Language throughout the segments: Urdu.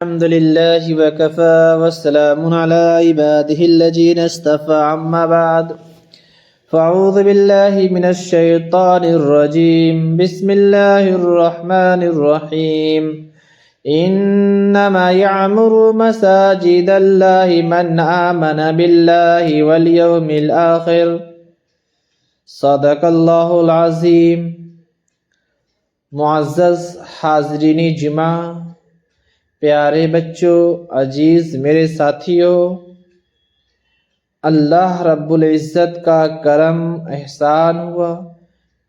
الحمد لله وكفى والسلام على عباده الذين اصطفى أما بعد فأعوذ بالله من الشيطان الرجيم بسم الله الرحمن الرحيم إنما يعمر مساجد الله من آمن بالله واليوم الآخر صدق اللہ العظیم۔ معزز حاضرین جمعہ، پیارے بچوں، عزیز میرے ساتھیوں، اللہ رب العزت کا کرم احسان ہوا۔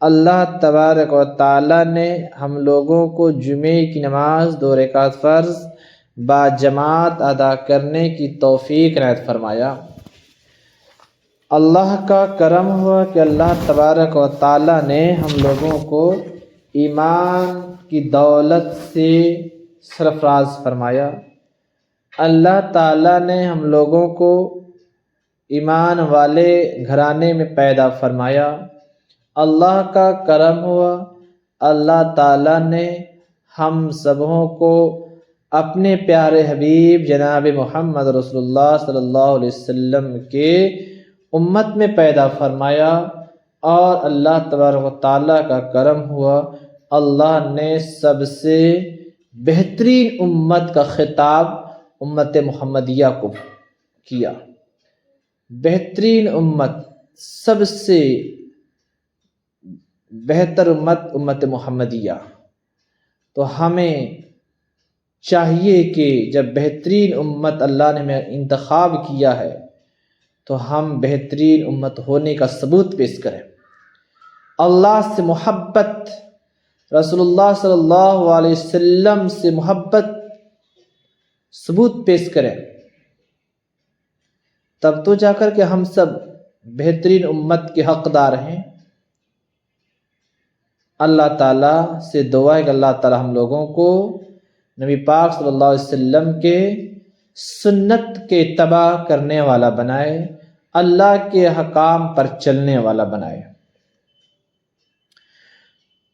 اللہ تبارک و تعالی نے ہم لوگوں کو جمعے کی نماز 2 رکعت فرض با جماعت ادا کرنے کی توفیق عنایت فرمایا۔ اللہ کا کرم ہوا کہ اللہ تبارک و تعالی نے ہم لوگوں کو ایمان کی دولت سے سرفراز فرمایا۔ اللہ تعالی نے ہم لوگوں کو ایمان والے گھرانے میں پیدا فرمایا۔ اللہ کا کرم ہوا، اللہ تعالی نے ہم سبوں کو اپنے پیارے حبیب جناب محمد رسول اللہ صلی اللہ علیہ وسلم کے امت میں پیدا فرمایا، اور اللہ تبارک و تعالیٰ کا کرم ہوا، اللہ نے سب سے بہترین امت کا خطاب امت محمدیہ کو کیا۔ بہترین امت، سب سے بہتر امت امت محمدیہ۔ تو ہمیں چاہیے کہ جب بہترین امت اللہ نے ہمیں انتخاب کیا ہے تو ہم بہترین امت ہونے کا ثبوت پیش کریں، اللہ سے محبت، رسول اللہ صلی اللہ علیہ وسلم سے محبت ثبوت پیش کریں، تب تو جا کر کے ہم سب بہترین امت کے حقدار ہیں۔ اللہ تعالیٰ سے دعا ہے کہ اللہ تعالیٰ ہم لوگوں کو نبی پاک صلی اللہ علیہ وسلم کے سنت کے اتباع کرنے والا بنائے، اللہ کے حکام پر چلنے والا بنائے۔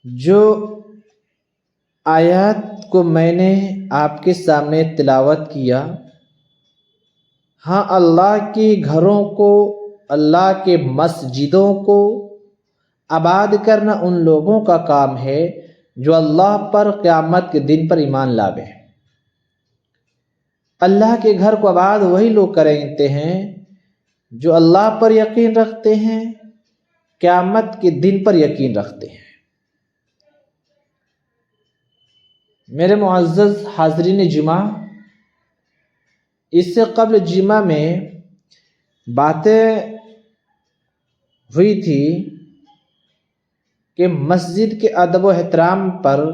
جو آیات کو میں نے آپ کے سامنے تلاوت کیا، ہاں، اللہ کے گھروں کو، اللہ کے مسجدوں کو آباد کرنا ان لوگوں کا کام ہے جو اللہ پر قیامت کے دن پر ایمان لاوے۔ اللہ کے گھر کو آباد وہی لوگ کرتے ہیں جو اللہ پر یقین رکھتے ہیں، قیامت کے دن پر یقین رکھتے ہیں۔ میرے معزز حاضرین جمعہ، اس سے قبل جمعہ میں باتیں ہوئی تھی کہ مسجد کے ادب و احترام پر،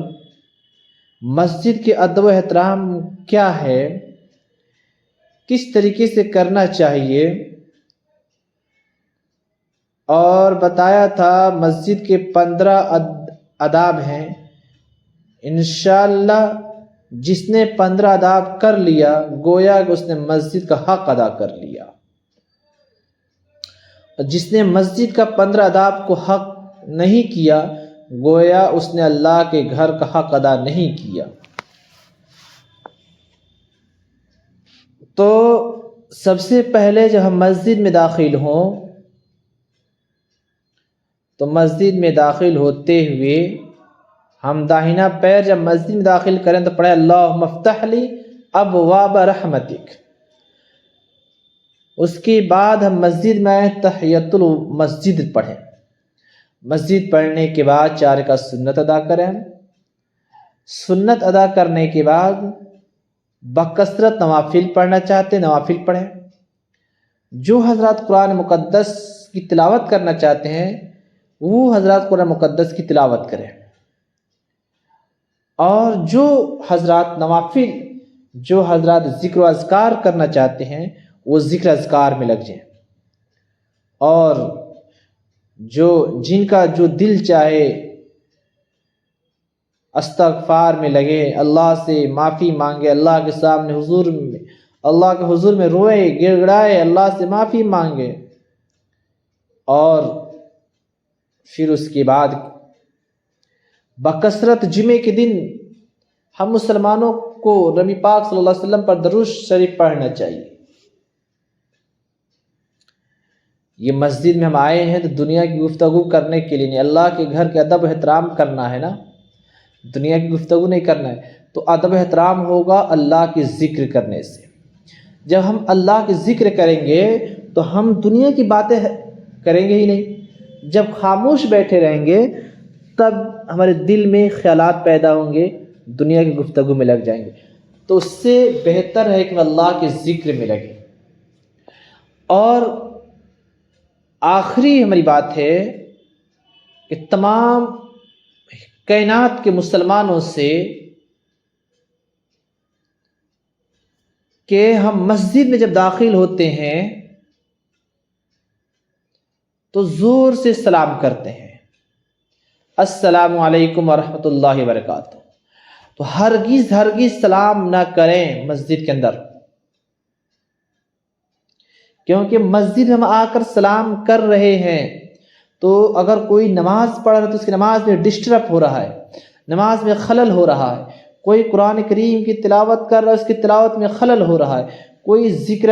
مسجد کے ادب و احترام کیا ہے، کس طریقے سے کرنا چاہیے، اور بتایا تھا مسجد کے 15 آداب ہیں۔ انشاءاللہ جس نے 15 آداب کر لیا گویا کہ اس نے مسجد کا حق ادا کر لیا، اور جس نے مسجد کا 15 آداب کو حق نہیں کیا گویا اس نے اللہ کے گھر کا حق ادا نہیں کیا۔ تو سب سے پہلے جب ہم مسجد میں داخل ہوں تو مسجد میں داخل ہوتے ہوئے ہم داہنا پیر جب مسجد میں داخل کریں تو پڑھیں اللہم افتح لی ابواب رحمتک۔ اس کے بعد ہم مسجد میں آئیں تحیۃ المسجد پڑھیں۔ مسجد پڑھنے کے بعد 4 رکعت سنت ادا کریں۔ سنت ادا کرنے کے بعد بکثرت نوافل پڑھنا چاہتے ہیں نوافل پڑھیں۔ جو حضرات قرآن مقدس کی تلاوت کرنا چاہتے ہیں وہ حضرات قرآن مقدس کی تلاوت کریں، اور جو حضرات نوافل، جو حضرات ذکر و اذکار کرنا چاہتے ہیں وہ ذکر اذکار میں لگ جائیں، اور جن کا جو دل چاہے استغفار میں لگے، اللہ سے معافی مانگے، اللہ کے سامنے اللہ کے حضور میں روئے گڑ گڑائے، اللہ سے معافی مانگے، اور پھر اس کے بعد بکثرت جمعے کے دن ہم مسلمانوں کو نبی پاک صلی اللہ علیہ وسلم پر درود شریف پڑھنا چاہیے۔ یہ مسجد میں ہم آئے ہیں تو دنیا کی گفتگو کرنے کے لیے نہیں، اللہ کے گھر کے ادب و احترام کرنا ہے نا، دنیا کی گفتگو نہیں کرنا ہے۔ تو ادب و احترام ہوگا اللہ کے ذکر کرنے سے۔ جب ہم اللہ کے ذکر کریں گے تو ہم دنیا کی باتیں کریں گے ہی نہیں۔ جب خاموش بیٹھے رہیں گے تب ہمارے دل میں خیالات پیدا ہوں گے، دنیا کی گفتگو میں لگ جائیں گے۔ تو اس سے بہتر ہے کہ اللہ کے ذکر میں لگیں۔ اور آخری ہماری بات ہے کہ تمام کائنات کے مسلمانوں سے کہ ہم مسجد میں جب داخل ہوتے ہیں تو زور سے سلام کرتے ہیں، السلام علیکم ورحمۃ اللہ وبرکاتہ۔ تو ہرگز سلام نہ کریں مسجد کے اندر، کیونکہ مسجد میں ہم آ کر سلام کر رہے ہیں تو اگر کوئی نماز پڑھ رہا ہے تو اس کی نماز میں ڈسٹرب ہو رہا ہے، نماز میں خلل ہو رہا ہے۔ کوئی قرآن کریم کی تلاوت کر رہا ہے، اس کی تلاوت میں خلل ہو رہا ہے۔ کوئی ذکر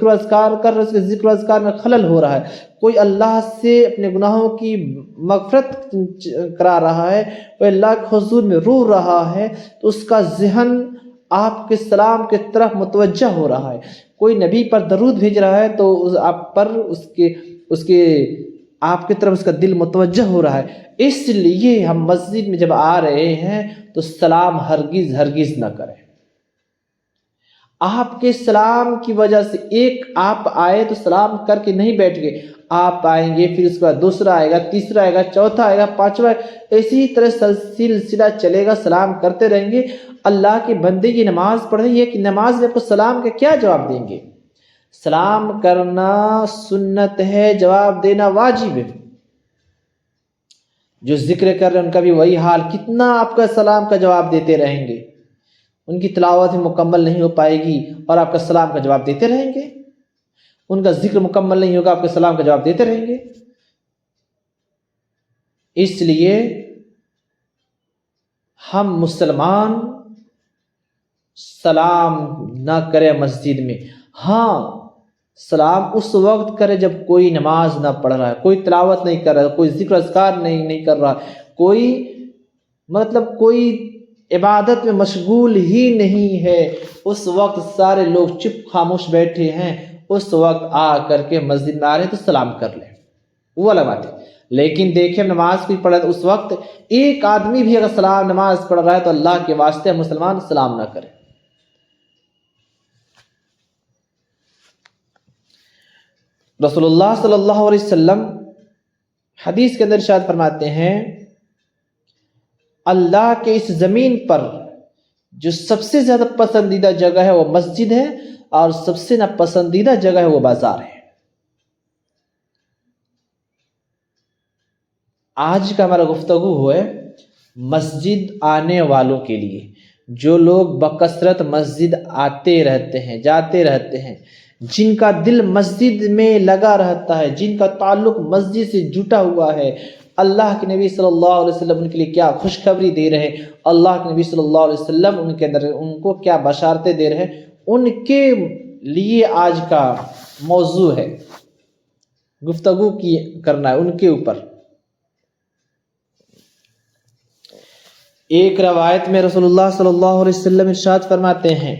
و اذکار کر رہا ہے، اس کے ذکر و اذکار میں خلل ہو رہا ہے۔ کوئی اللہ سے اپنے گناہوں کی مغفرت کرا رہا ہے، کوئی اللہ کے حضور میں رو رہا ہے، تو اس کا ذہن آپ کے سلام کی طرف متوجہ ہو رہا ہے۔ کوئی نبی پر درود بھیج رہا ہے تو آپ پر آپ کی طرف اس کا دل متوجہ ہو رہا ہے۔ اس لیے ہم مسجد میں جب آ رہے ہیں تو سلام ہرگز نہ کریں۔ آپ کے سلام کی وجہ سے ایک آپ آئے تو سلام کر کے نہیں بیٹھ گئے، آپ آئیں گے، پھر اس کے بعد دوسرا آئے گا، تیسرا آئے گا، چوتھا آئے گا، پانچواں، اسی طرح سلسلہ چلے گا، سلام کرتے رہیں گے۔ اللہ کے بندے کی نماز پڑھ رہی ہے کہ نماز میں آپ کو سلام کا کیا جواب دیں گے؟ سلام کرنا سنت ہے، جواب دینا واجب ہے۔ جو ذکر کر رہے ہیں ان کا بھی وہی حال، کتنا آپ کا سلام کا جواب دیتے رہیں گے، ان کی تلاوت مکمل نہیں ہو پائے گی اور آپ کا سلام کا جواب دیتے رہیں گے، ان کا ذکر مکمل نہیں ہوگا، آپ کے سلام کا جواب دیتے رہیں گے۔ اس لیے ہم مسلمان سلام نہ کرے مسجد میں۔ ہاں، سلام اس وقت کرے جب کوئی نماز نہ پڑھ رہا ہے، کوئی تلاوت نہیں کر رہا ہے، کوئی ذکر اذکار نہیں کر رہا، کوئی عبادت میں مشغول ہی نہیں ہے، اس وقت سارے لوگ چپ خاموش بیٹھے ہیں، اس وقت آ کر کے مسجد میں آ رہے ہیں تو سلام کر لیں، وہ الگ بات ہے۔ لیکن دیکھیں نماز کوئی پڑھا تو اس وقت ایک آدمی بھی اگر نماز پڑھ رہا ہے تو اللہ کے واسطے مسلمان سلام نہ کرے۔ رسول اللہ صلی اللہ علیہ وسلم حدیث کے اندر ارشاد فرماتے ہیں، اللہ کے اس زمین پر جو سب سے زیادہ پسندیدہ جگہ ہے وہ مسجد ہے، اور سب سے ناپسندیدہ جگہ ہے وہ بازار ہے۔ آج کا ہمارا گفتگو ہے مسجد آنے والوں کے لیے، جو لوگ بکثرت مسجد آتے رہتے ہیں، جاتے رہتے ہیں، جن کا دل مسجد میں لگا رہتا ہے، جن کا تعلق مسجد سے جٹا ہوا ہے۔ اللہ کے نبی صلی اللہ علیہ وسلم ان کے لیے کیا خوشخبری دے رہے ہیں، اللہ کے نبی صلی اللہ علیہ وسلم ان کو کیا بشارتیں دے رہے ہیں، ان کے لیے آج کا موضوع ہے، گفتگو کرنا ہے ان کے اوپر۔ ایک روایت میں رسول اللہ صلی اللہ علیہ وسلم ارشاد فرماتے ہیں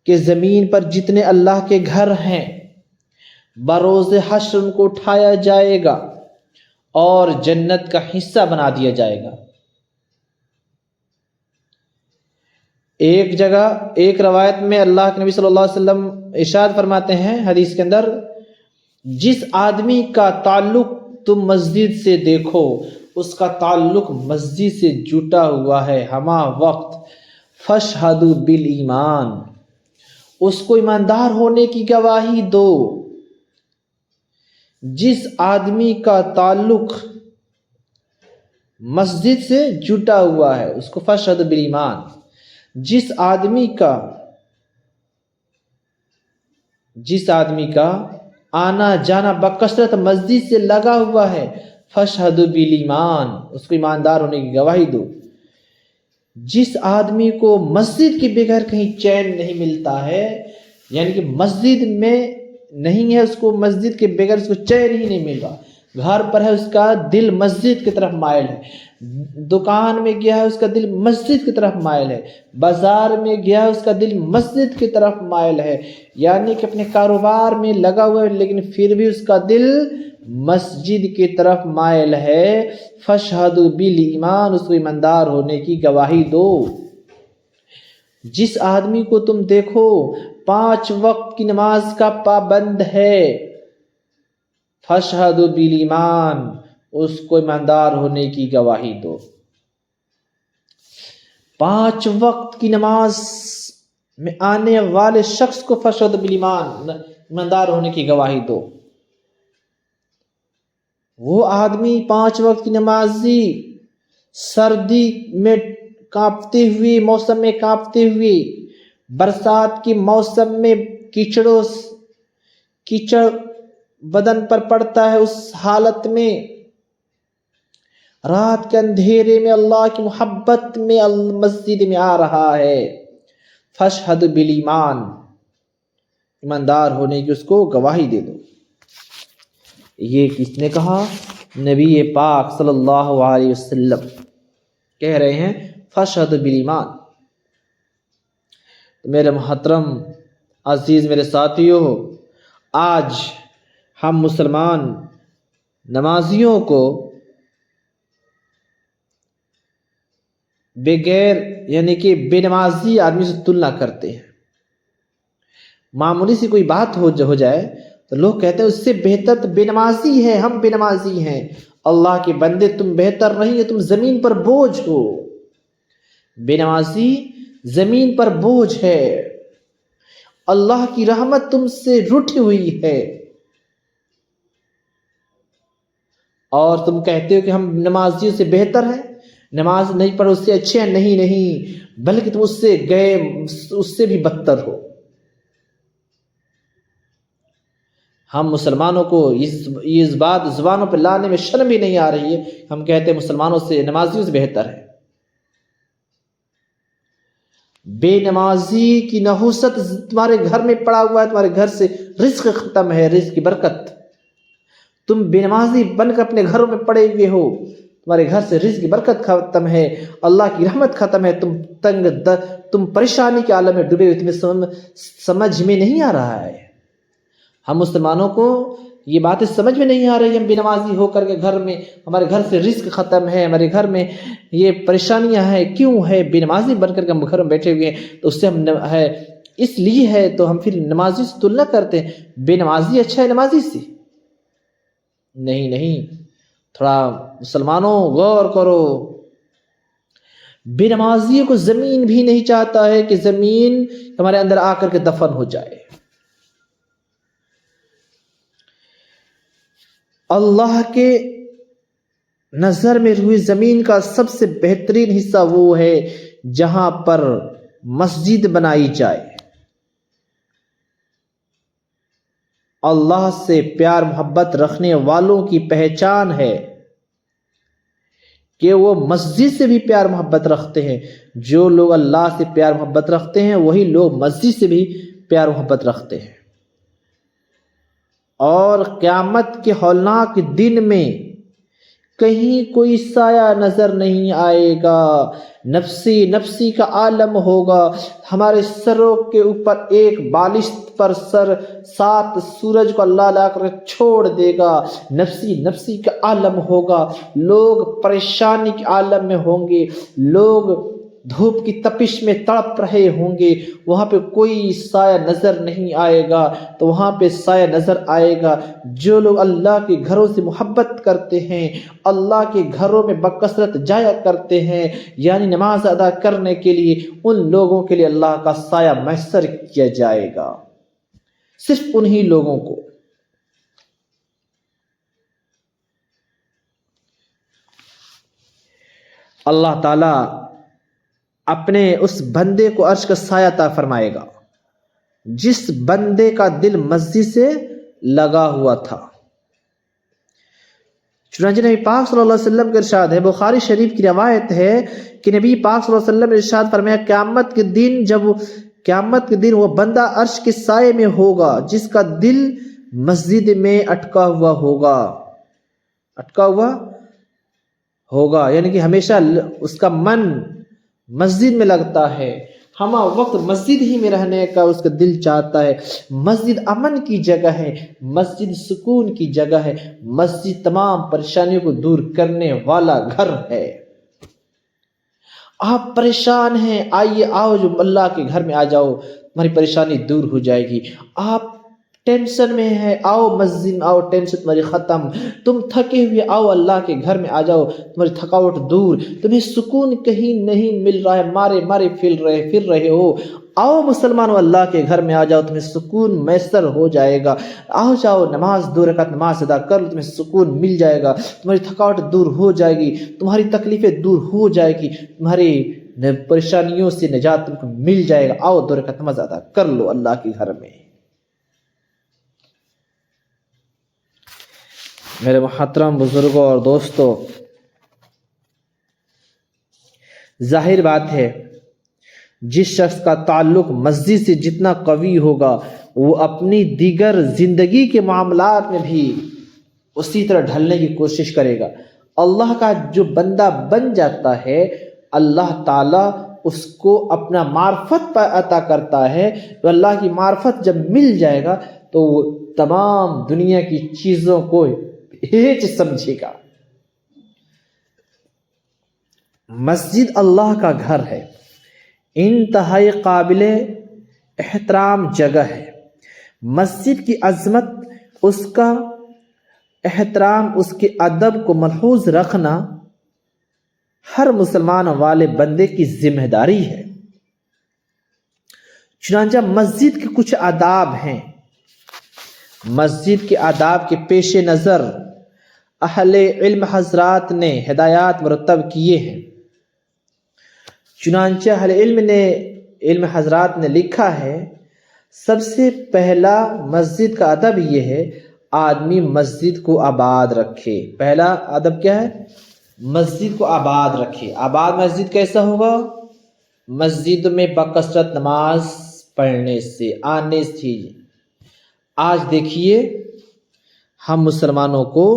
کہ زمین پر جتنے اللہ کے گھر ہیں بروز حشر ان کو اٹھایا جائے گا اور جنت کا حصہ بنا دیا جائے گا۔ ایک روایت میں اللہ کے نبی صلی اللہ علیہ وسلم ارشاد فرماتے ہیں حدیث کے اندر، جس آدمی کا تعلق تم مسجد سے دیکھو اس کا تعلق مسجد سے جٹا ہوا ہے ہما وقت، فاشہدوا بالایمان، اس کو ایماندار ہونے کی گواہی دو۔ جس آدمی کا تعلق مسجد سے جٹا ہوا ہے اس کو فاشہدوا بالایمان، جس آدمی کا آنا جانا بکثرت مسجد سے لگا ہوا ہے، فاشہدوا بالایمان، اس کو ایماندار ہونے کی گواہی دو۔ جس آدمی کو مسجد کے بغیر کہیں چین نہیں ملتا ہے، یعنی کہ مسجد میں نہیں ہے، اس کو مسجد کے بغیر اس کو چین ہی نہیں مل رہا، گھر پر ہے اس کا دل مسجد کی طرف مائل ہے، دکان میں گیا ہے اس کا دل مسجد کی طرف مائل ہے، بازار میں گیا ہے اس کا دل مسجد کی طرف مائل ہے، یعنی کہ اپنے کاروبار میں لگا ہوا ہے لیکن پھر بھی اس کا دل مسجد کی طرف مائل ہے، فاشہدوا بالایمان، اس کو ایماندار ہونے کی گواہی دو۔ جس آدمی کو تم دیکھو 5 وقت کی نماز کا پابند ہے، فاشہدوا بالایمان، اس کو ایماندار ہونے کی گواہی دو۔ 5 وقت کی نماز میں آنے والے شخص کو فاشہدوا بالایمان، ایماندار ہونے کی گواہی دو۔ وہ آدمی 5 وقت کی نمازی سردی میں کانپتے ہوئے، موسم میں کانپتے ہوئے، برسات کے موسم میں کیچڑ بدن پر پڑتا ہے، اس حالت میں رات کے اندھیرے میں اللہ کی محبت میں مسجد میں آ رہا ہے، فاشہدوا بالایمان، ایماندار ہونے کی اس کو گواہی دے دو۔ یہ کس نے کہا؟ نبی پاک صلی اللہ علیہ وسلم کہہ رہے ہیں فاشہدوا بالایمان۔ میرے محترم عزیز میرے ساتھیوں، آج ہم مسلمان نمازیوں کو بغیر یعنی کہ بے نمازی آدمی سے تلنا کرتے ہیں۔ معمولی سی کوئی بات ہو جائے تو لوگ کہتے ہیں اس سے بہتر تو بے نمازی ہے، ہم بے نمازی ہیں۔ اللہ کے بندے تم بہتر نہیں، تم زمین پر بوجھ ہو۔ بے نمازی زمین پر بوجھ ہے، اللہ کی رحمت تم سے روٹھی ہوئی ہے، اور تم کہتے ہو کہ ہم نمازیوں سے بہتر ہیں، نماز نہیں پڑھو اس سے اچھے ہیں۔ نہیں، بلکہ تم اس سے بھی بدتر ہو۔ ہم مسلمانوں کو اس بات زبانوں پہ لانے میں شرم بھی نہیں آ رہی ہے، ہم کہتے ہیں مسلمانوں سے، نمازیوں سے بہتر ہے۔ بے نمازی کی نحوست تمہارے گھر میں پڑا ہوا ہے، تمہارے گھر سے رزق ختم ہے، رزق کی برکت۔ تم بے نمازی بن کر اپنے گھروں میں پڑے ہوئے ہو، تمہارے گھر سے رزق کی برکت ختم ہے، اللہ کی رحمت ختم ہے، تم پریشانی کے عالم میں ڈوبے ہوئے، تمہیں سمجھ میں نہیں آ رہا ہے۔ ہم مسلمانوں کو یہ باتیں سمجھ میں نہیں آ رہی، ہم بے نمازی ہو کر کے گھر میں، ہمارے گھر سے رزق ختم ہے، ہمارے گھر میں یہ پریشانیاں ہیں، کیوں ہے؟ بے نمازی بن کر کے ہم گھر میں بیٹھے ہوئے ہیں، تو اس سے ہم اس لیے ہے تو ہم پھر نمازی سے تلنا کرتے ہیں۔ بے نمازی اچھا ہے نمازی سے؟ نہیں، تھوڑا مسلمانوں غور کرو۔ بے نمازی کو زمین بھی نہیں چاہتا ہے کہ زمین ہمارے اندر آ کر کے دفن ہو جائے۔ اللہ کے نظر میں روئی زمین کا سب سے بہترین حصہ وہ ہے جہاں پر مسجد بنائی جائے۔ اللہ سے پیار محبت رکھنے والوں کی پہچان ہے کہ وہ مسجد سے بھی پیار محبت رکھتے ہیں۔ جو لوگ اللہ سے پیار محبت رکھتے ہیں وہی لوگ مسجد سے بھی پیار محبت رکھتے ہیں۔ اور قیامت کے ہولناک دن میں کہیں کوئی سایہ نظر نہیں آئے گا، نفسی کا عالم ہوگا، ہمارے سروں کے اوپر ایک بالشت پر 7 سورج کو اللہ لا کر چھوڑ دے گا، نفسی کا عالم ہوگا، لوگ پریشانی کے عالم میں ہوں گے، لوگ دھوپ کی تپش میں تڑپ رہے ہوں گے، وہاں پہ کوئی سایہ نظر نہیں آئے گا، تو وہاں پہ سایہ نظر آئے گا جو لوگ اللہ کے گھروں سے محبت کرتے ہیں، اللہ کے گھروں میں بکثرت جایا کرتے ہیں، یعنی نماز ادا کرنے کے لیے، ان لوگوں کے لیے اللہ کا سایہ میسر کیا جائے گا، صرف انہی لوگوں کو۔ اللہ تعالی اپنے اس بندے کو عرش کا سایہ عطا فرمائے گا جس بندے کا دل مسجد سے لگا ہوا تھا۔ چنانچہ نبی پاک صلی اللہ علیہ وسلم کا ارشاد ہے، بخاری شریف کی روایت ہے کہ نبی پاک صلی اللہ علیہ وسلم نے ارشاد فرمایا، قیامت کے دن وہ بندہ عرش کے سائے میں ہوگا جس کا دل مسجد میں اٹکا ہوا ہوگا، یعنی کہ ہمیشہ اس کا من مسجد میں لگتا ہے، ہمہ وقت مسجد ہی میں رہنے کا اس کا دل چاہتا ہے۔ مسجد امن کی جگہ ہے، مسجد سکون کی جگہ ہے، مسجد تمام پریشانیوں کو دور کرنے والا گھر ہے۔ آپ پریشان ہیں، آئیے آؤ جو اللہ کے گھر میں آ جاؤ، تمہاری پریشانی دور ہو جائے گی۔ آپ ٹینشن میں ہے، آؤ مسجد میں آؤ، ٹینشن تمہاری ختم۔ تم تھکے ہوئے، آؤ اللہ کے گھر میں آ جاؤ، تمہاری تھکاوٹ دور۔ تمہیں سکون کہیں نہیں مل رہا ہے، مارے پھر رہے ہو، آؤ مسلمانوں اللہ کے گھر میں آ جاؤ، تمہیں سکون میسر ہو جائے گا۔ آؤ جاؤ، نماز 2 رکعت نماز ادا کر لو، تمہیں سکون مل جائے گا، تمہاری تھکاوٹ دور ہو جائے گی، تمہاری تکلیفیں دور ہو جائے گی، تمہاری پریشانیوں سے نجات تم کو مل جائے گا۔ آؤ 2 رکعت نماز ادا کر لو اللہ کے گھر میں۔ میرے محترم بزرگوں اور دوستوں، ظاہر بات ہے جس شخص کا تعلق مسجد سے جتنا قوی ہوگا وہ اپنی دیگر زندگی کے معاملات میں بھی اسی طرح ڈھلنے کی کوشش کرے گا۔ اللہ کا جو بندہ بن جاتا ہے، اللہ تعالیٰ اس کو اپنا معرفت عطا کرتا ہے۔ تو اللہ کی معرفت جب مل جائے گا تو وہ تمام دنیا کی چیزوں کو ہیچ سمجھے گا۔ مسجد اللہ کا گھر ہے، انتہائی قابل احترام جگہ ہے۔ مسجد کی عظمت، اس کا احترام، اس کے ادب کو ملحوظ رکھنا ہر مسلمان والے بندے کی ذمہ داری ہے۔ چنانچہ مسجد کے کچھ آداب ہیں۔ مسجد کے آداب کے پیش نظر اہل علم حضرات نے ہدایات مرتب کیے ہیں۔ چنانچہ اہل علم حضرات نے لکھا ہے، سب سے پہلا مسجد کا ادب یہ ہے، آدمی مسجد کو آباد رکھے۔ پہلا ادب کیا ہے؟ مسجد کو آباد رکھے۔ آباد مسجد کیسا ہوگا؟ مسجد میں بکثرت نماز پڑھنے سے، آنے سے۔ آج دیکھیے ہم مسلمانوں کو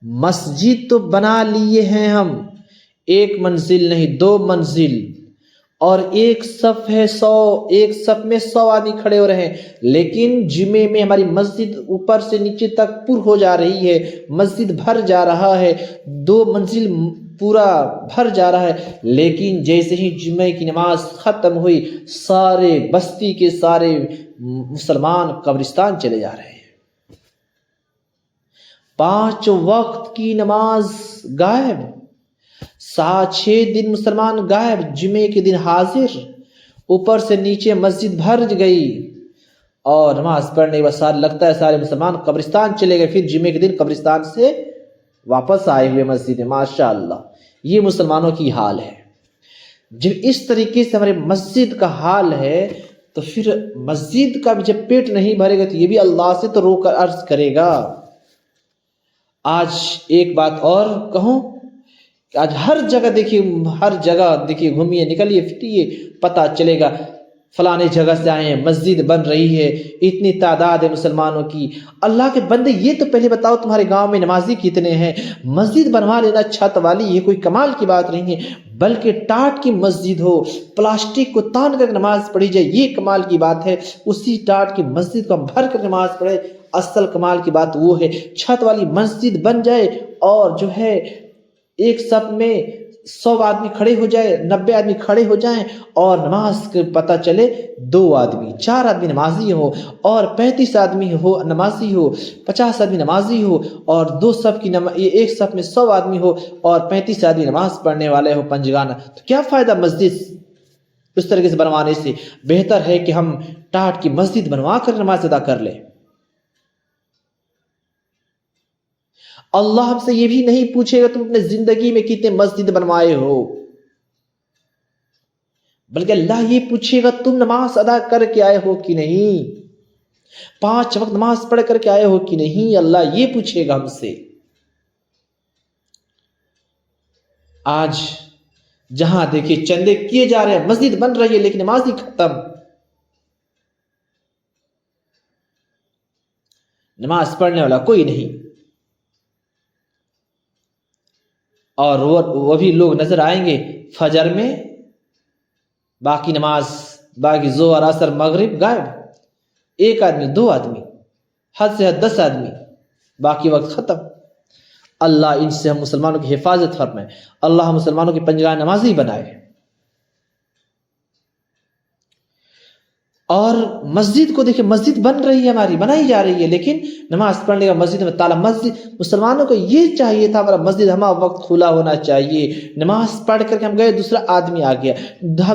مسجد تو بنا لیے ہیں ہم، 1 منزل نہیں 2 منزل، اور ایک صف ہے 100، ایک صف میں 100 آدمی کھڑے ہو رہے ہیں، لیکن جمعے میں ہماری مسجد اوپر سے نیچے تک پر ہو جا رہی ہے، مسجد بھر جا رہا ہے، 2 منزل پورا بھر جا رہا ہے، لیکن جیسے ہی جمعے کی نماز ختم ہوئی سارے بستی کے سارے مسلمان قبرستان چلے جا رہے ہیں۔ 5 وقت کی نماز غائب، 6 دن مسلمان غائب، جمعے کے دن حاضر، اوپر سے نیچے مسجد بھر گئی، اور نماز پڑھنے کے بعد لگتا ہے سارے مسلمان قبرستان چلے گئے، پھر جمعے کے دن قبرستان سے واپس آئے ہوئے مسجد میں۔ ماشاءاللہ، یہ مسلمانوں کی حال ہے۔ جب اس طریقے سے ہمارے مسجد کا حال ہے تو پھر مسجد کا بھی جب پیٹ نہیں بھرے گا تو یہ بھی اللہ سے تو رو کر عرض کرے گا۔ آج ایک بات اور کہوں، آج ہر جگہ دیکھیے گھومیے، نکلیے پھریے، پتہ چلے گا فلانے جگہ سے آئے ہیں، مسجد بن رہی ہے، اتنی تعداد ہے مسلمانوں کی۔ اللہ کے بندے، یہ تو پہلے بتاؤ تمہارے گاؤں میں نمازی کتنے ہیں؟ مسجد بنوا لینا چھت والی یہ کوئی کمال کی بات نہیں ہے، بلکہ ٹاٹ کی مسجد ہو، پلاسٹک کو تان کر نماز پڑھی جائے، یہ کمال کی بات ہے۔ اسی ٹاٹ کی مسجد کو ہم بھر کر نماز پڑھے، اصل کمال کی بات وہ ہے۔ چھت والی مسجد بن جائے اور جو ہے ایک صف میں 100 آدمی کھڑے ہو جائے، 90 آدمی کھڑے ہو جائیں، اور نماز کے پتہ چلے 2 آدمی 4 آدمی نمازی ہو، اور 35 آدمی ہو نمازی ہو، 50 آدمی نمازی ہو، اور 2 صف کی ایک صف میں 100 آدمی ہو اور 35 آدمی نماز پڑھنے والے ہو پنجگانہ، تو کیا فائدہ مسجد اس طریقے سے بنوانے سے؟ بہتر ہے کہ ہم ٹاٹ کی مسجد بنوا کر نماز ادا کر لیں۔ اللہ ہم سے یہ بھی نہیں پوچھے گا تم اپنے زندگی میں کتنے مسجد بنوائے ہو، بلکہ اللہ یہ پوچھے گا تم نماز ادا کر کے آئے ہو کہ نہیں، 5 وقت نماز پڑھ کر کے آئے ہو کہ نہیں، اللہ یہ پوچھے گا ہم سے۔ آج جہاں دیکھیے چندے کیے جا رہے ہیں، مسجد بن رہی ہے لیکن نماز ہی ختم، نماز پڑھنے والا کوئی نہیں۔ اور وہ بھی لوگ نظر آئیں گے فجر میں، باقی نماز، باقی ظہر عصر مغرب غائب، ایک آدمی، دو آدمی، حد سے حد 10 آدمی، باقی وقت ختم۔ اللہ ان سے ہم مسلمانوں کی حفاظت فرمائے، اللہ ہم مسلمانوں کی پنجگاہ نمازی بنائے۔ اور مسجد کو دیکھیں، مسجد بن رہی ہے، ہماری بنائی جا رہی ہے، لیکن نماز پڑھنے کا مسجد میں تالا۔ مسجد مسلمانوں کو یہ چاہیے تھا، ہمارا مسجد ہمارا وقت کھلا ہونا چاہیے، نماز پڑھ کر کے ہم گئے، دوسرا آدمی آ گیا،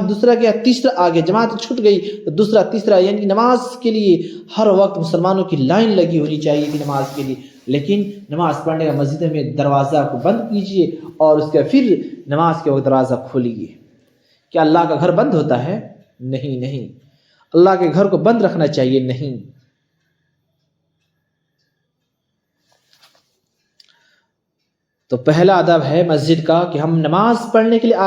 دوسرا گیا، تیسرا آ گیا، جماعت چھوٹ گئی تو دوسرا تیسرا، یعنی نماز کے لیے ہر وقت مسلمانوں کی لائن لگی ہونی چاہیے تھی نماز کے لیے۔ لیکن نماز پڑھنے کا مسجد میں دروازہ کو بند کیجئے اور اس کے پھر نماز کے وقت دروازہ کھولیے۔ کیا اللہ کا گھر بند ہوتا ہے؟ نہیں نہیں، اللہ کے گھر کو بند رکھنا چاہیے نہیں۔ تو پہلا ادب ہے مسجد کا کہ ہم نماز پڑھنے کے لیے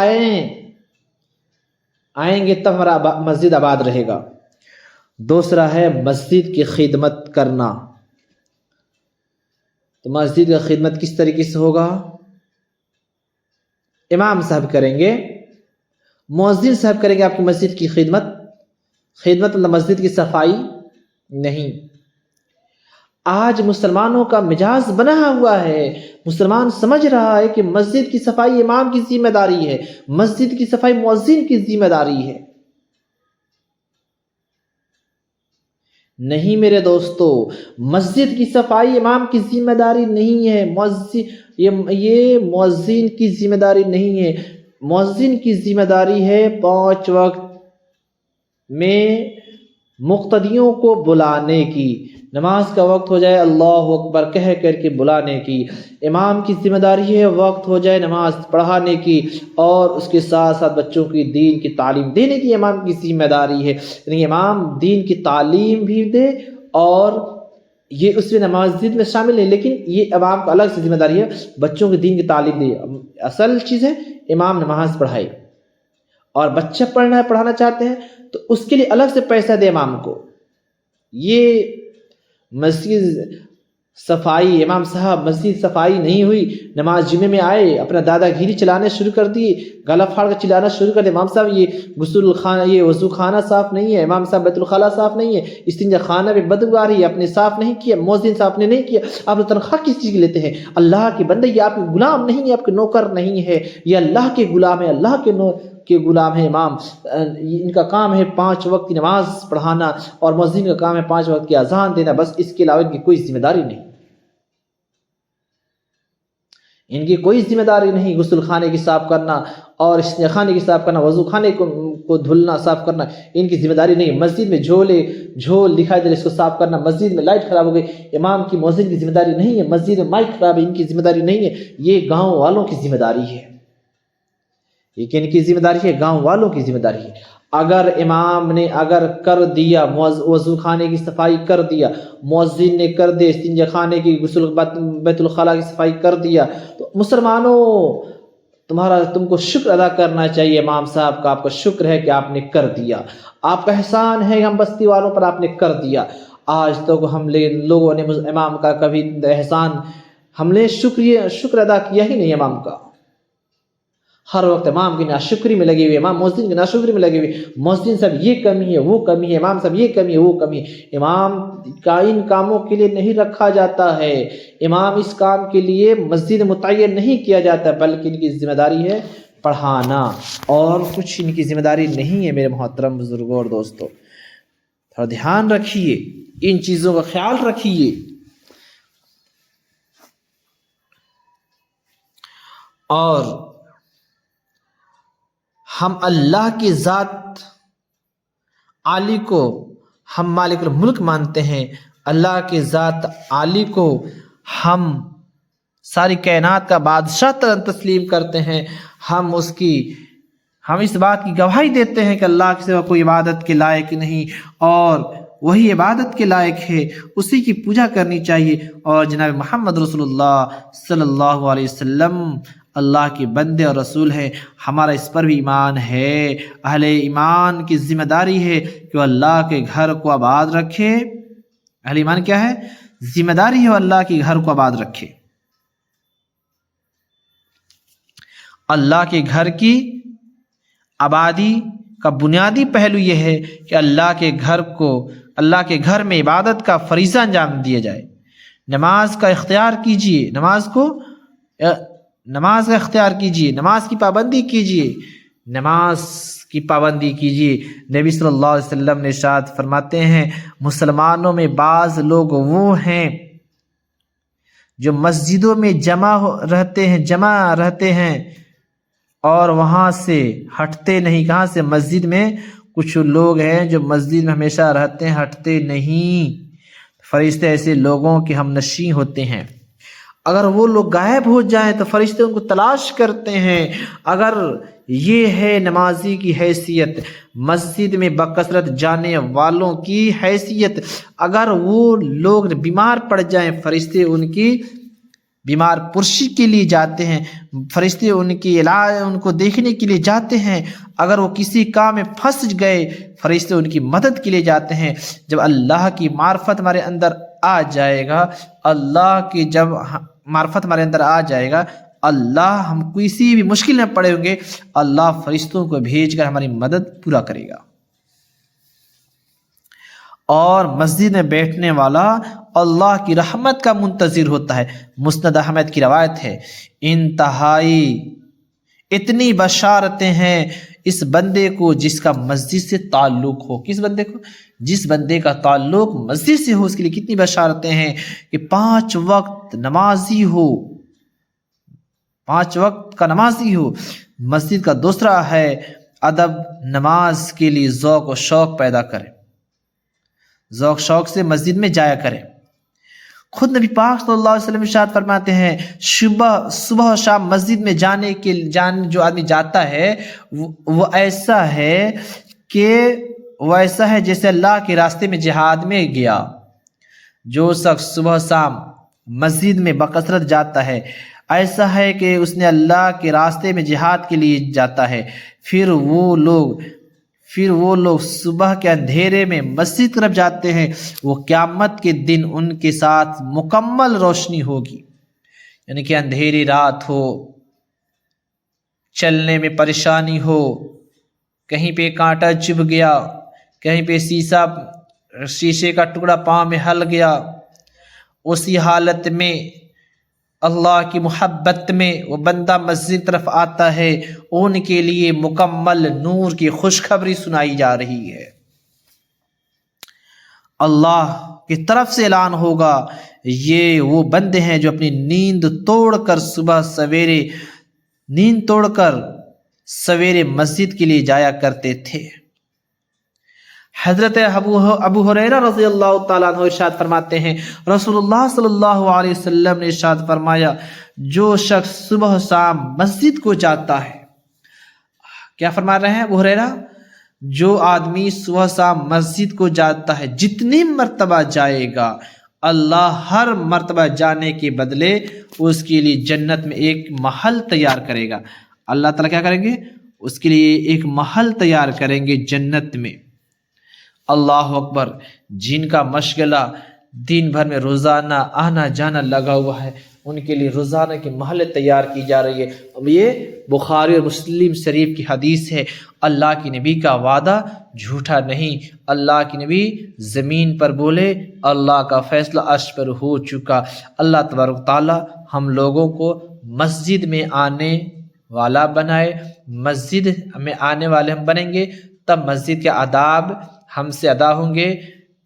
آئیں گے تب ہمارا مسجد آباد رہے گا۔ دوسرا ہے مسجد کی خدمت کرنا۔ تو مسجد کا خدمت کس طریقے سے ہوگا؟ امام صاحب کریں گے، مؤذن صاحب کریں گے آپ کی مسجد کی خدمت۔ خدمت اللہ مسجد کی صفائی نہیں۔ آج مسلمانوں کا مزاج بنا ہوا ہے، مسلمان سمجھ رہا ہے کہ مسجد کی صفائی امام کی ذمہ داری ہے، مسجد کی صفائی مؤذن کی ذمہ داری ہے۔ نہیں میرے دوستو، مسجد کی صفائی امام کی ذمہ داری نہیں ہے، یہ مؤذن کی ذمہ داری نہیں ہے۔ مؤذن کی ذمہ داری ہے 5 وقت میں مقتدیوں کو بلانے کی، نماز کا وقت ہو جائے اللہ اکبر کہہ کر کے بلانے کی۔ امام کی ذمہ داری ہے وقت ہو جائے نماز پڑھانے کی، اور اس کے ساتھ ساتھ بچوں کی دین کی تعلیم دینے کی امام کی ذمہ داری ہے۔ یعنی امام دین کی تعلیم بھی دے، اور یہ اس میں نماز میں شامل ہے، لیکن یہ امام کو الگ سے ذمہ داری ہے بچوں کی دین کی تعلیم دے۔ اصل چیز ہے امام نماز پڑھائے، اور بچہ پڑھانا چاہتے ہیں تو اس کے لیے الگ سے پیسہ دے امام کو۔ یہ مسجد صفائی، امام صاحب مسجد صفائی نہیں ہوئی، نماز جمعے میں آئے اپنا دادا گیری چلانے شروع کر دیے، گلا پھاڑ کر چلانا شروع کر دے، امام صاحب یہ غسل خانہ، یہ وضو خانہ صاف نہیں ہے، امام صاحب بیت الخلا صاف نہیں ہے، استنجا خانہ میں بدبو آ رہی ہے، اپنے صاف نہیں کیا، مؤذن صاحب نے نہیں کیا۔ آپ تنخواہ کس چیز کی لیتے ہیں؟ اللہ کے بندے، یہ آپ کے غلام نہیں ہے، آپ کے نوکر نہیں ہے، یہ اللہ کے غلام ہے، اللہ کے غلام ہے امام۔ ان کا کام ہے 5 وقت کی نماز پڑھانا، اور مؤذن کا کام ہے 5 وقت کی اذان دینا، بس اس کے علاوہ ان کی کوئی ذمہ داری نہیں، ان کی کوئی ذمہ داری نہیں۔ غسل خانے کی صاف کرنا اور استنجا خانے کی صاف کرنا، وضو خانے کو دھلنا صاف کرنا، ان کی ذمہ داری نہیں۔ مسجد میں جھول دکھائی دے اس کو صاف کرنا، مسجد میں لائٹ خراب ہو گئی، امام کی مؤذن کی ذمہ داری نہیں ہے۔ مسجد میں مائک خراب ہے، ان کی ذمہ داری نہیں ہے، یہ گاؤں والوں کی ذمہ داری ہے۔ یہ کن کی ذمہ داری ہے؟ گاؤں والوں کی ذمہ داری ہے۔ اگر امام نے کر دیا، وضو خانے کی صفائی کر دیا، مؤذن نے کر دے استنجا خانے کی، غسل بیت الخلا کی صفائی کر دیا، تو مسلمانوں تم کو شکر ادا کرنا چاہیے امام صاحب کا۔ آپ کا شکر ہے کہ آپ نے کر دیا، آپ کا احسان ہے ہم بستی والوں پر، آپ نے کر دیا۔ آج تک ہم لوگوں نے امام کا کبھی احسان، ہم نے شکر ادا کیا ہی نہیں امام کا۔ ہر وقت امام کی ناشکری میں لگے ہوئے، امام مؤذن کی ناشکری میں لگے ہوئے، مؤذن صاحب یہ کمی ہے وہ کمی ہے، امام صاحب یہ کمی ہے وہ کمی ہے۔ امام کا ان کاموں کے لیے نہیں رکھا جاتا ہے، امام اس کام کے لیے مسجد متعین نہیں کیا جاتا، بلکہ ان کی ذمہ داری ہے پڑھانا، اور کچھ ان کی ذمہ داری نہیں ہے۔ میرے محترم بزرگوں اور دوستوں، تھوڑا دھیان رکھیے، ان چیزوں کا خیال رکھیے۔ اور ہم اللہ کی ذات عالی کو ہم مالک الملک مانتے ہیں، اللہ کی ذات عالی کو ہم ساری کائنات کا بادشاہ تسلیم کرتے ہیں۔ ہم اس بات کی گواہی دیتے ہیں کہ اللہ کے سوا کوئی عبادت کے لائق نہیں، اور وہی عبادت کے لائق ہے، اسی کی پوجا کرنی چاہیے، اور جناب محمد رسول اللہ صلی اللہ علیہ وسلم اللہ کے بندے اور رسول ہیں، ہمارا اس پر بھی ایمان ہے۔ اہل ایمان کی ذمہ داری ہے کہ وہ اللہ کے گھر کو آباد رکھے۔ اہل ایمان کیا ہے؟ ذمہ داری ہے وہ اللہ کے گھر کو آباد رکھے۔ اللہ کے گھر کی آبادی کا بنیادی پہلو یہ ہے کہ اللہ کے گھر میں عبادت کا فریضہ انجام دیا جائے۔ نماز کا اختیار کیجیے، نماز کا اختیار کیجیے، نماز کی پابندی کیجیے، نماز کی پابندی کیجیے۔ نبی صلی اللہ علیہ وسلم نے ارشاد فرماتے ہیں، مسلمانوں میں بعض لوگ وہ ہیں جو مسجدوں میں جمع رہتے ہیں اور وہاں سے ہٹتے نہیں۔ کہاں سے؟ مسجد میں۔ کچھ لوگ ہیں جو مسجد میں ہمیشہ رہتے ہیں، ہٹتے نہیں۔ فرشتے ایسے لوگوں کے ہم نشیں ہوتے ہیں، اگر وہ لوگ غائب ہو جائیں تو فرشتے ان کو تلاش کرتے ہیں۔ اگر یہ ہے نمازی کی حیثیت، مسجد میں بکثرت جانے والوں کی حیثیت، اگر وہ لوگ بیمار پڑ جائیں فرشتے ان کی بیمار پرسی کے لیے جاتے ہیں، فرشتے ان کی علاج ان کو دیکھنے کے لیے جاتے ہیں۔ اگر وہ کسی کام میں پھنس گئے فرشتے ان کی مدد کے لیے جاتے ہیں۔ جب اللہ کی معرفت ہمارے اندر آ جائے گا، اللہ ہم کسی بھی مشکل میں پڑے ہوں گے، اللہ فرشتوں کو بھیج کر ہماری مدد پورا کرے گا۔ اور مسجد میں بیٹھنے والا اللہ کی رحمت کا منتظر ہوتا ہے۔ مسند احمد کی روایت ہے، اتنی بشارتیں ہیں اس بندے کو جس کا مسجد سے تعلق ہو۔ کس بندے کو؟ جس بندے کا تعلق مسجد سے ہو، اس کے لیے کتنی بشارتیں ہیں کہ 5 وقت نمازی ہو، 5 وقت کا نمازی ہو۔ مسجد کا دوسرا ہے ادب، نماز کے لیے ذوق و شوق پیدا کرے، ذوق شوق سے مسجد میں جایا کرے۔ خود نبی پاک صلی اللہ علیہ وسلم ارشاد فرماتے ہیں، صبح و شام مسجد میں جو آدمی جاتا ہے وہ ایسا ہے جیسے اللہ کے راستے میں جہاد میں گیا۔ جو شخص صبح شام مسجد میں بکثرت جاتا ہے ایسا ہے کہ اس نے اللہ کے راستے میں جہاد کے لیے جاتا ہے۔ پھر وہ لوگ صبح کے اندھیرے میں مسجد طرف جاتے ہیں، وہ قیامت کے دن ان کے ساتھ مکمل روشنی ہوگی۔ یعنی کہ اندھیری رات ہو، چلنے میں پریشانی ہو، کہیں پہ کانٹا چبھ گیا، کہیں پہ شیشے کا ٹکڑا پاؤں میں ہل گیا، اسی حالت میں اللہ کی محبت میں وہ بندہ مسجد طرف آتا ہے، ان کے لیے مکمل نور کی خوشخبری سنائی جا رہی ہے۔ اللہ کی طرف سے اعلان ہوگا، یہ وہ بندے ہیں جو اپنی نیند توڑ کر سویرے مسجد کے لیے جایا کرتے تھے۔ حضرت ابو ہریرہ رضی اللہ تعالیٰ عنہ ارشاد فرماتے ہیں، رسول اللہ صلی اللہ علیہ وسلم نے ارشاد فرمایا، جو شخص صبح شام مسجد کو جاتا ہے، کیا فرما رہے ہیں ابو ہریرہ؟ جو آدمی صبح شام مسجد کو جاتا ہے، جتنی مرتبہ جائے گا اللہ ہر مرتبہ جانے کے بدلے اس کے لیے جنت میں ایک محل تیار کرے گا۔ اللہ تعالیٰ کیا کریں گے؟ اس کے لیے ایک محل تیار کریں گے جنت میں۔ اللہ اکبر! جن کا مشغلہ دن بھر میں روزانہ آنا جانا لگا ہوا ہے، ان کے لیے روزانہ کی محل تیار کی جا رہی ہے۔ اب یہ بخاری اور مسلم شریف کی حدیث ہے۔ اللہ کی نبی کا وعدہ جھوٹا نہیں۔ اللہ کی نبی زمین پر بولے، اللہ کا فیصلہ عرش پر ہو چکا۔ اللہ تبارک تعالی ہم لوگوں کو مسجد میں آنے والا بنائے۔ مسجد میں آنے والے ہم بنیں گے تب مسجد کے آداب ہم سے ادا ہوں گے،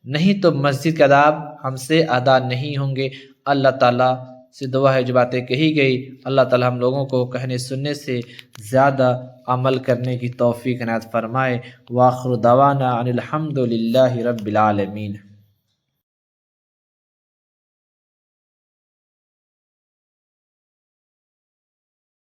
نہیں تو مسجد کے آداب ہم سے ادا نہیں ہوں گے۔ اللہ تعالیٰ سے دعا ہے جو باتیں کہی گئی اللہ تعالیٰ ہم لوگوں کو کہنے سننے سے زیادہ عمل کرنے کی توفیق عنایت فرمائے۔ وآخر دعوانا ان الحمد للہ رب العالمین۔